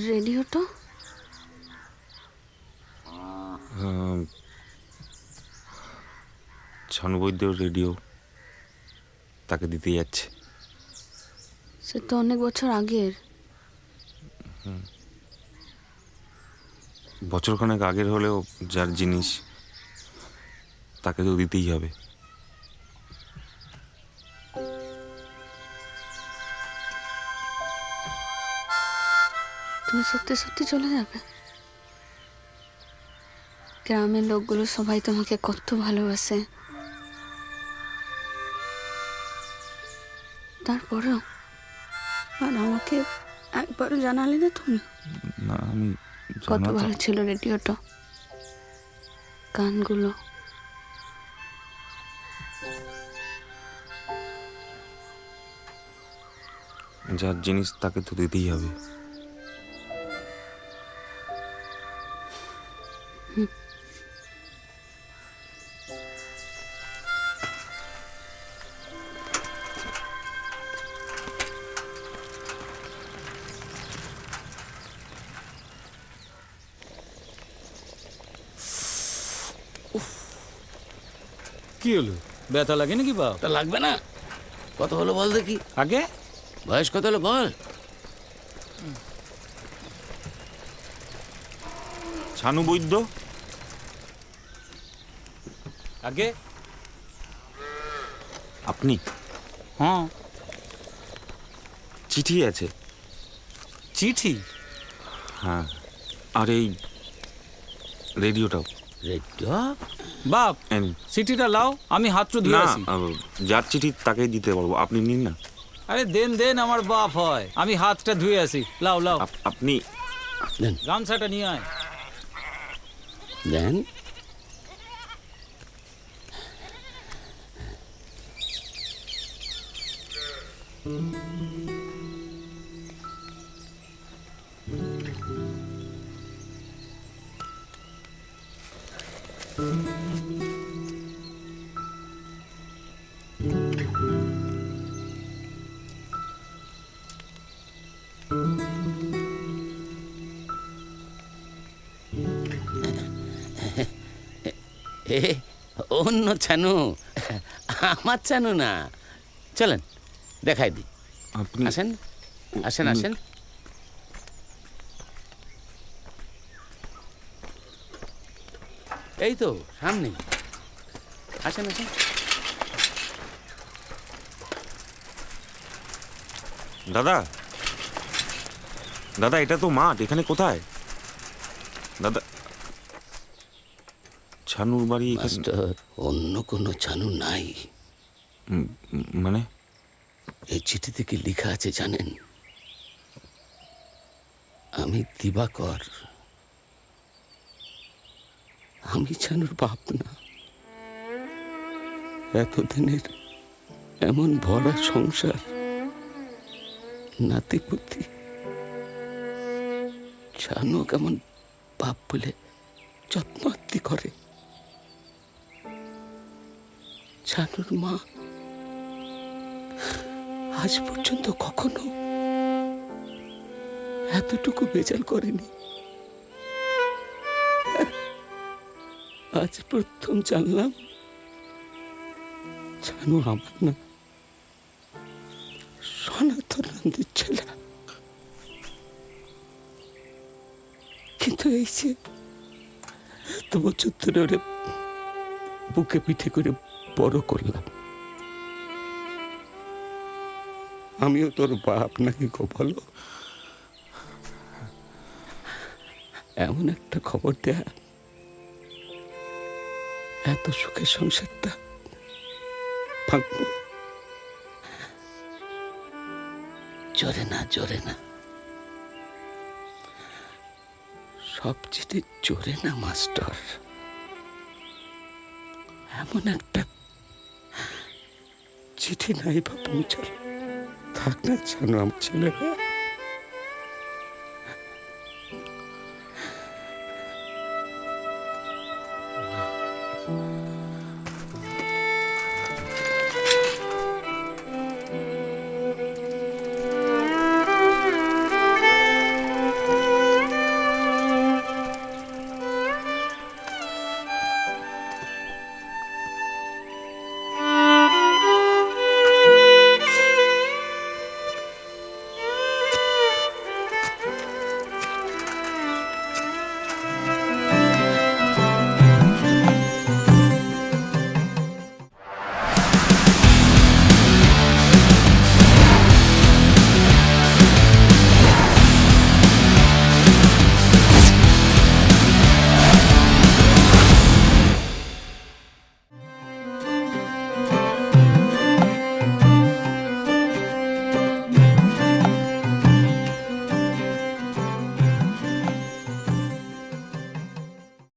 রেডিওটা ছানুবৈদ্যর radio তাকে দিতে যাচ্ছে। সে তো অনেক বছর আগের। বছরখানেক আগের হলেও যার জিনিস তাকে তো দিতেই হবে। তুমি সত্যি সত্যি চলে যাবে? গ্রামের লোকগুলো সবাই তোমাকে কত ভালোবাসে, তারপরেও আর আমাকে একবারও জানালে না তুমি? না, আমি কত ভালো ছিল রেডিওটা, গানগুলো। যার জিনিস তাকে তো দিতেই হবে। কি হলো, ব্যথা লাগে নাকি বাপ? তা লাগবে না। কত হলো বল দেখি। আগে বয়স কত হলো বল। ছানুবৈদ্য আগে আপনি? হ্যাঁ। চিঠি আছে। চিঠি? হ্যাঁ, আর এই রেডিওটাও। রেডিও? বাপ এনি। চিঠিটা লাও, আমি হাতটা ধুয়ে না, আসি। যার চিঠি তাকেই দিতে পারবো, আপনি নিন না। আরে দেন দেন, আমার বাপ হয়, আমি হাতটা ধুয়ে আসি। লাও লাও, আপনি দেন গামছাটা নিয়ে আয়। দেন। এ অন্য ছানু, আমার ছানু না। চলেন দেখাই দিই। আপনি আসেন আসেন আসেন। এই তো সামনে, আসেন আসেন। দাদা, দাদা এটা তো মাঠ, এখানে কোথায়? দাদা, ছানুর বাড়ি এখানে? মাস্টার, অন্য কোনো ছানু নাই। মানে? এই চিঠিতে কি লেখা আছে জানেন? আমি দিবাকর, আমি ছানুর বাপ না। এতদিনের এমন ভরা সংসার, নাতিপুতি, ছানু কেমন বাপ বলে যত্ন আত্তি করে। ছানুর মা আজ পর্যন্ত কখনো এতটুকু বেজাল করেনি। আজ প্রথম জানলাম ছানু আমার না, সনাতন নন্দীর ছেলে। কিন্তু এই যে এত বছর ধরে ওরে বুকে পিঠে করে বড় করলাম, আমিও তোর বাপ নাকি গো বলো? এমন একটা খবর দেয়া, এত সুখের সংসারটা ভাঙবো? জোরে না জোরে না, সব চিঠি জোরে না মাস্টার। এমন একটা চিঠি নাই বা পৌঁছাল, থাক না জানো আমার ছেলে।